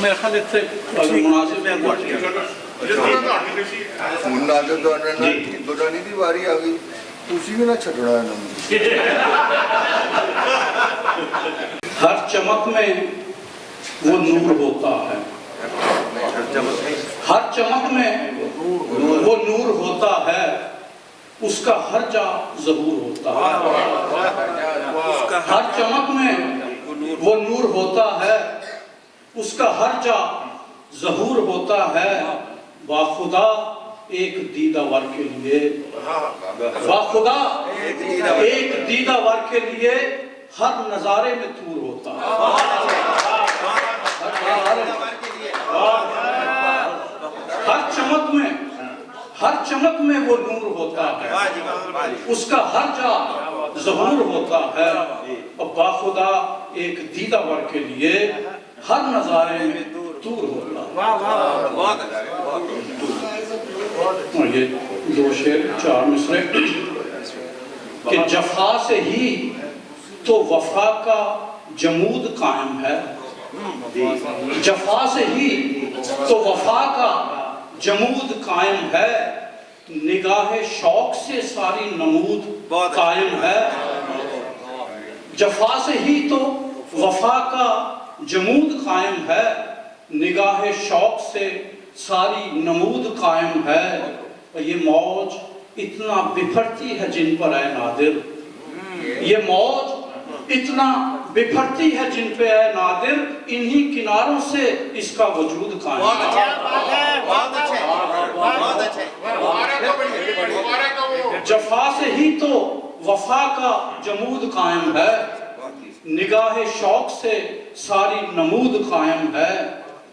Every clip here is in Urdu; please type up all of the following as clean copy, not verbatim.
میرا خیال اتنے مناسب ہے مناسب دورانی دی باری آ گئی تسی بھی نہ چھڑنا ہے ہر چمک میں وہ نور ہوتا ہے، ہر چمک میں وہ نور ہوتا ہے، اس کا ہر جا ظہور ہوتا ہے، ہر چمک میں وہ نور ہوتا ہے، اس کا ہر جا ظہور ہوتا ہے، باخدا ایک دیدہ ور کے لیے، باخدا ایک دیدہ ور کے لیے ہر نظارے میں تور ہوتا ہے، ہر چمک میں وہ نور ہوتا ہے، اس کا ہر جا ظہور ہوتا ہے، اور باخدا ایک دیدہ ور کے لیے ہر نظارے میں تور ہوتا ہے۔ اور یہ دو شعر چار مصرے کہ جفا سے ہی تو وفا کا جمود قائم ہے، جفا سے ہی تو وفا کا جمود قائم ہے، نگاہ شوق سے ساری نمود قائم ہے، جفا سے ہی تو وفا کا جمود قائم ہے، نگاہ شوق سے ساری نمود قائم ہے، اور یہ موج اتنا بپھرتی ہے جن پر اے نادر، یہ موج اتنا بپھرتی ہے جن پہ اے نادر، انہی کناروں سے اس کا وجود قائم ہے۔ جفا سے ہی تو وفا کا جمود قائم ہے، نگاہ شوق سے ساری نمود قائم ہے،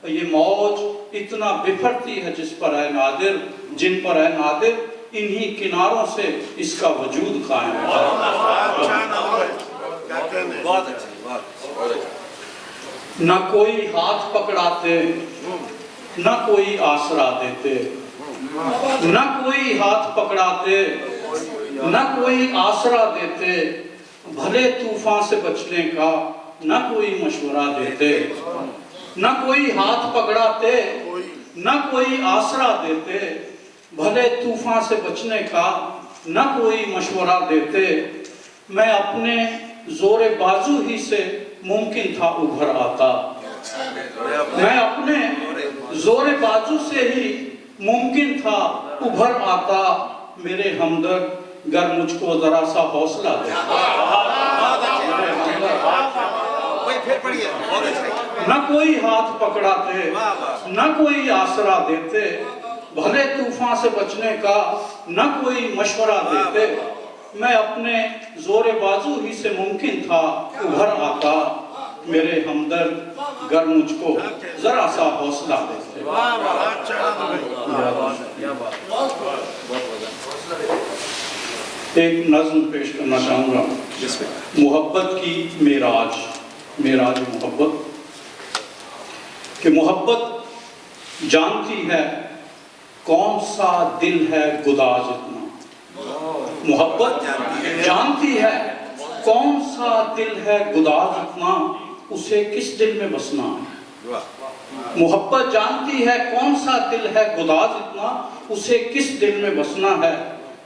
اور یہ موج اتنا بپھرتی ہے جس پر اے نادر، جن پر اے نادر، انہی کناروں سے اس کا وجود قائم ہے۔ نہ کوئی ہاتھ پکڑاتے، نہ کوئی آسرا دیتے، نہ کوئی ہاتھ پکڑاتے، نہ کوئی آسرا دیتے، بھلے طوفان سے بچنے کا نہ کوئی مشورہ دیتے، نہ کوئی ہاتھ پکڑاتے، نہ کوئی آسرا دیتے، بھلے طوفان سے بچنے کا نہ کوئی مشورہ دیتے، میں اپنے زور بازو ہی سے ممکن تھا ابھر آتا، میں اپنے زور بازو سے ہی ممکن تھا ابھر آتا، میرے ہمدرد گر مجھ کو ذرا سا حوصلہ دیتا، نہ کوئی ہاتھ پکڑاتے، نہ کوئی آسرا دیتے، بھلے طوفان سے بچنے کا نہ کوئی مشورہ دیتے، میں اپنے زور بازو ہی سے ممکن تھا ابھر آتا، میرے ہمدرد گر مجھ کو ذرا سا حوصلہ دیتے۔ ایک نظم پیش کرنا چاہوں گا، محبت کی معراج، معراج محبت، کہ محبت جانتی ہے کون سا دل ہے گداز اتنا، محبت جانتی ہے کون سا دل ہے گداز اتنا، اسے کس دل میں بسنا ہے، محبت جانتی ہے کون سا دل ہے گداز اتنا، اسے کس دل میں بسنا ہے،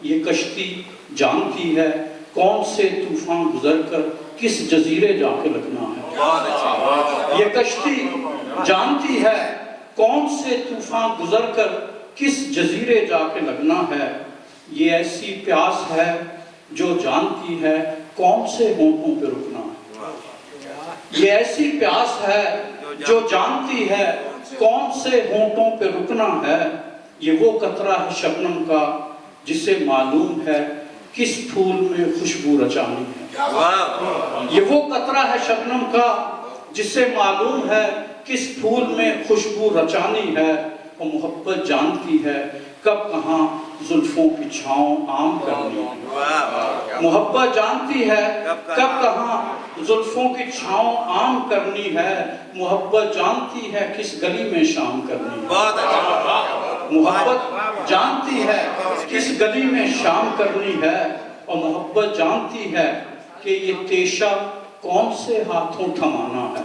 یہ کشتی جانتی ہے کون سے طوفان گزر کر کس جزیرے جا کے لگنا ہے، یہ کشتی جانتی ہے کون سے طوفان گزر کر کس جزیرے جا کے لگنا ہے، یہ ایسی پیاس ہے جو جانتی ہے کون سے ہونٹوں پہ رکنا ہے، یہ ایسی پیاس ہے جو جانتی ہے کون سے ہونٹوں پہ رکنا ہے، یہ وہ قطرہ ہے شبنم کا جسے معلوم ہے کس پھول میں خوشبو رچانی ہے، یہ وہ قطرہ ہے شبنم کا جسے معلوم ہے کس پھول میں خوشبو رچانی ہے، اور محبت جانتی ہے کب کہاں زلفوں کی چھاؤں عام کرنی ہے، محبت جانتی ہے کب کہاں زلفوں کی چھاؤں عام کرنی ہے، محبت جانتی ہے کس گلی میں شام کرنی ہے، محبت جانتی ہے کس گلی میں شام کرنی ہے، اور محبت جانتی ہے کہ یہ تیشہ کون سے ہاتھوں تھمانا ہے،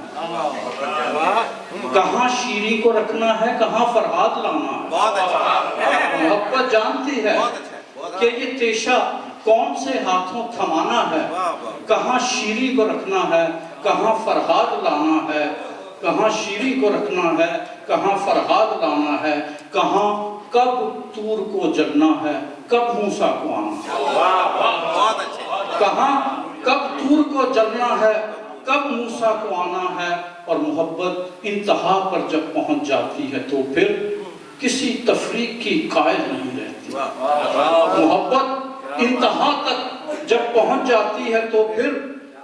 کہاں شیریں کو رکھنا ہے، کہاں فرہاد لانا ہے۔ محبت جانتی ہے کہ یہ تیشہ کون سے ہاتھوں تھمانا ہے، کہاں شیریں کو رکھنا ہے، کہاں فرہاد لانا ہے، کہاں شیریں کو رکھنا ہے، کہاں فرہاد لانا ہے، کہاں کب طور کو جلنا ہے، کب موسیٰ کو آنا ہے، کہاں کب طور کو جلنا ہے، کب موسیٰ کو آنا ہے۔ اور محبت انتہا پر جب پہنچ جاتی ہے تو پھر کسی تفریق کی قائل نہیں رہتی۔ محبت انتہا تک جب پہنچ جاتی ہے تو پھر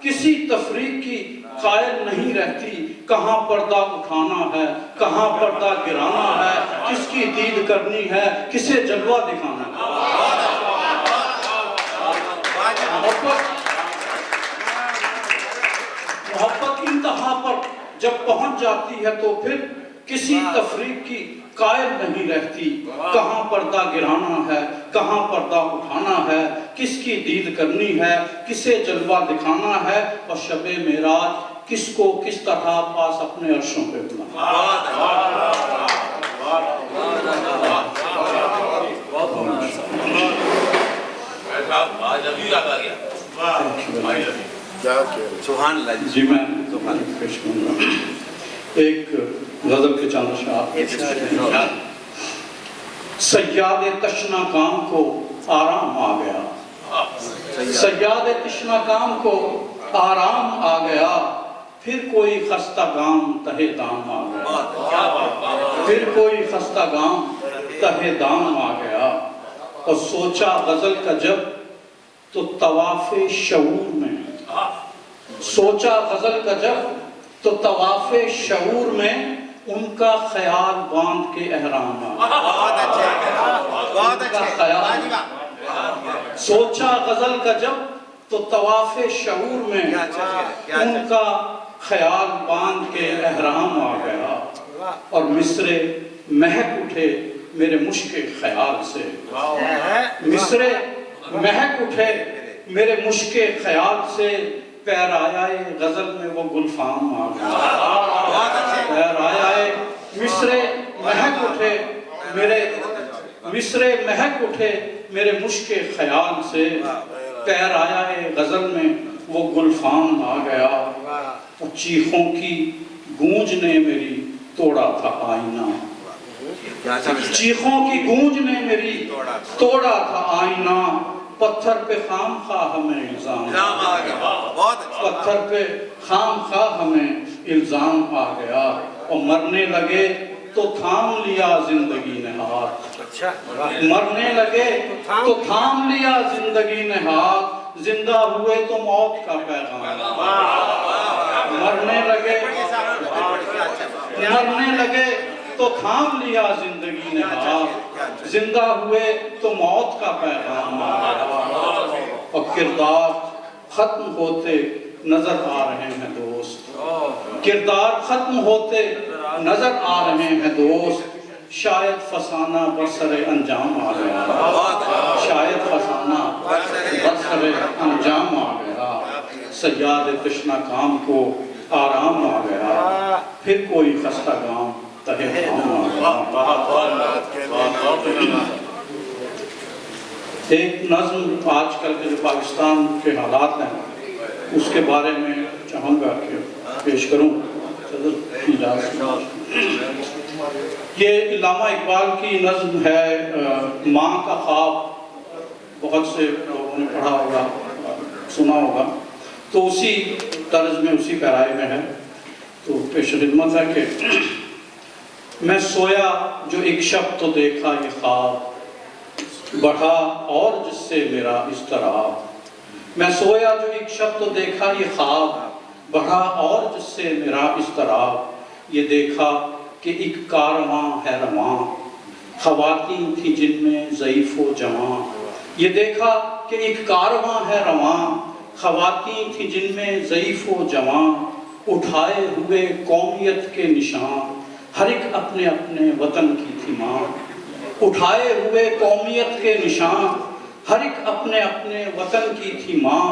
کسی تفریق کی قائل نہیں رہتی۔ کہاں پردہ اٹھانا ہے، کہاں پردہ گرانا ہے، کس کی دید کرنی ہے، کسے جلوہ دکھانا ہے۔ محبت انتہا پر جب پہنچ جاتی ہے تو پھر کسی تفریق کی قائل نہیں رہتی۔ کہاں پردہ گرانا ہے، کہاں پردہ اٹھانا ہے، کس کی دید کرنی ہے، کسے جلوہ دکھانا ہے، اور شب معراج کس کو کس طرح پاس اپنے عرشوں پہ بلانا۔ سبحان اللہ جی میں پیش کروں گا ایک غزل کے چند اشعار۔ سیاد تشنہ کام کو آرام آ گیا، سیاد تشنہ کام کو آرام آ گیا، پھر کوئی خستہ گام تہہ دام آ گیا، پھر کوئی خستہ گام تہہ دام آ گیا۔ اور سوچا غزل کا جب تو طواف شعور میں، سوچا غزل کا جب تو طواف شعور میں ان کا خیال باندھ کے احرام آ، سوچا غزل کا جب تو طواف شعور میں ان کا خیال باندھ کے احرام آ گیا، اور مصرے مہک اٹھے میرے مشک خیال سے، مصرے مہک اٹھے میرے مشک خیال سے، پیرایہ غزل میں وہ گلفام آ گیا، پیرایہ مصرے مہک اٹھے میرے، مصرے مہک اٹھے میرے مشک خیال سے، پیرایہ غزل میں وہ گلفام آ گیا، اور چیخوں کی گونج نے میری توڑا تھا آئینہ، چیخوں کی گونج نے میری توڑا تھا آئینہ، پتھر پہ خام خواہ ہمیں الزام آ گیا، پتھر پہ خام خواہ ہمیں الزام آ گیا، اور مرنے لگے تو تھام لیا زندگی نے ہاتھ، مرنے لگے تو تھام لیا زندگی نے ہاتھ، زندہ ہوئے تو موت کا پیغام، مرنے لگے تو تھام لیا زندگی نے ہاتھ، زندہ ہوئے تو موت کا پیغام آ گیا، اور کردار ختم ہوتے نظر آ رہے ہیں دوست، کردار ختم ہوتے نظر آ رہے ہیں دوست، شاید فسانہ برسر انجام آ گیا، شاید فسانہ برسر انجام آ گیا، سیاد تشنہ کام کو آرام آ گیا، پھر کوئی خستہ گام تہہ دام آ گیا۔ ایک نظم آج کل کے جو پاکستان کے حالات ہیں اس کے بارے میں چاہوں گا کہ پیش کروں، یہ علامہ اقبال کی نظم ہے ماں کا خواب، بہت سے لوگوں نے پڑھا ہوگا سنا ہوگا، تو اسی طرز میں اسی پیرائے میں ہے، تو پیش خدمت ہے کہ میں سویا جو ایک شب تو دیکھا یہ خواب، بڑھا اور جس سے میرا اضطراب، میں سویا جو ایک شب تو دیکھا یہ خواب، بڑھا اور جس سے میرا اضطراب، یہ دیکھا کہ ایک کارواں ہے رواں، خواتین تھی جن میں ضعیف و جواں، یہ دیکھا کہ ایک کارواں ہے رواں، خواتین تھی جن میں ضعیف و جواں، اٹھائے ہوئے قومیت کے نشان، ہر ایک اپنے اپنے وطن کی تھی ماں، اٹھائے ہوئے قومیت کے نشان، ہر ایک اپنے اپنے وطن کی تھی ماں،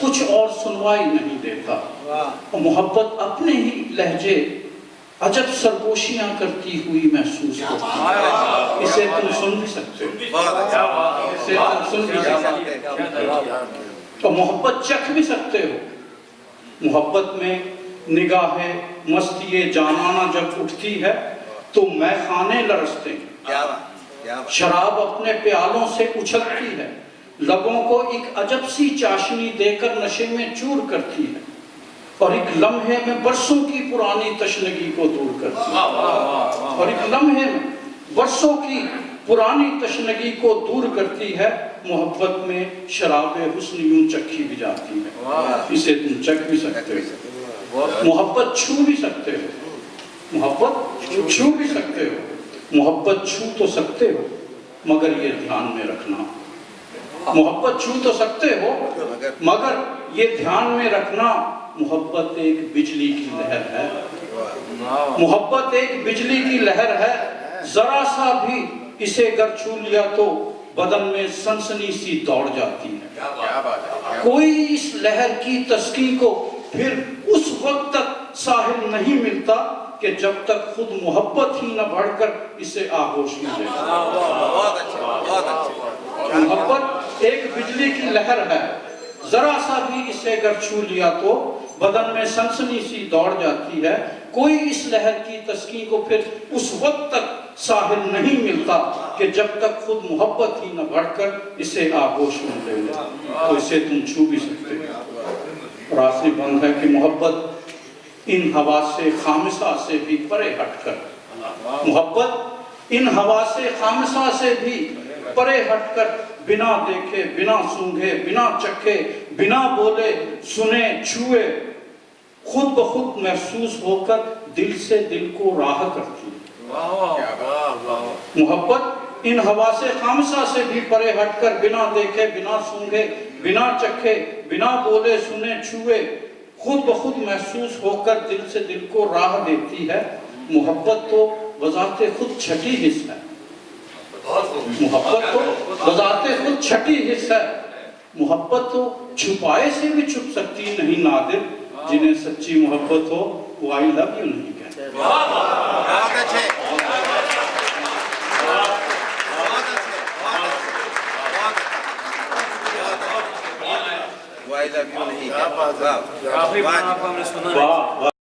کچھ اور سنوائی نہیں دیتا، اور محبت اپنے ہی لہجے عجب سرگوشیاں کرتی ہوئی محسوس ہوتی ہے۔ اسے تم سن بھی سکتے ہو، اسے تم سن بھی سکتے ہو، اور محبت چکھ بھی سکتے ہو۔ محبت میں نگاہ مستی جانانہ جب اٹھتی ہے تو میخانے لرزتے ہیں، شراب اپنے پیالوں سے اچھلتی ہے، لبوں کو ایک عجب سی چاشنی دے کر نشے میں چور کرتی ہے، اور ایک لمحے میں برسوں کی پرانی تشنگی کو دور کرتی ہے، اور ایک لمحے میں برسوں کی پرانی تشنگی کو دور کرتی ہے۔ محبت میں شراب حسن یوں چکھی بھی جاتی ہے، اسے تم چکھ بھی سکتے ہو۔ محبت چھو بھی سکتے ہو، محبت چھو بھی سکتے ہو، محبت چھو تو سکتے ہو مگر یہ دھیان میں رکھنا، محبت چھو تو سکتے ہو مگر یہ دھیان میں رکھنا، محبت ایک بجلی کی لہر ہے، محبت ایک بجلی کی لہر ہے، ذرا سا بھی اسے گر چھو لیا تو بدن میں سنسنی سی دوڑ جاتی ہے۔ کوئی اس لہر کی تسکین کو پھر اس وقت تک ساحل نہیں ملتا کہ جب تک خود محبت ہی نہ بڑھ کر اسے آغوش میں لے۔ محبت ایک بجلی کی لہر ہے، ذرا سا بھی اسے گر چھو لیا تو بدن میں سنسنی سی دوڑ جاتی ہے۔ کوئی اس لہر کی تسکین کو پھر اس وقت تک ساحل نہیں ملتا کہ جب تک خود محبت ہی نہ بڑھ کر اسے آغوش میں لے لے، تو اسے تم چھو بھی سکتے ہو۔ اور آخری بند ہے کہ محبت ان حواس خامسہ سے بھی پرے ہٹ کر، محبت ان حواس خامسہ سے بھی پرے ہٹ کر، بنا دیکھے، بنا سونگھے، بنا چکھے، بنا بولے، سنے، چھوئے، خود بخود محسوس ہو کر دل سے دل کو راہ کرتی ہے۔ محبت ان حواس خامسہ سے بھی پرے ہٹ کر، بنا دیکھے، بنا سونگھے، بنا چکھے، بنا بولے، سنے، چھوئے، خود بخود محسوس ہو کر دل سے دل کو راہ دیتی ہے۔ محبت تو بذات خود چھٹی حص ہے، محبت تو بذات خود چھٹی حص ہے، محبت تو چھپائے سے بھی چھپ سکتی نہیں نادر، جنہیں سچی محبت ہو وہ آئی لو یو نہیں کہتے۔ بہت اچھے، وہ آئی لو یو نہیں کہتے۔ کافی بات آپ کو ہم نے سنا ہے۔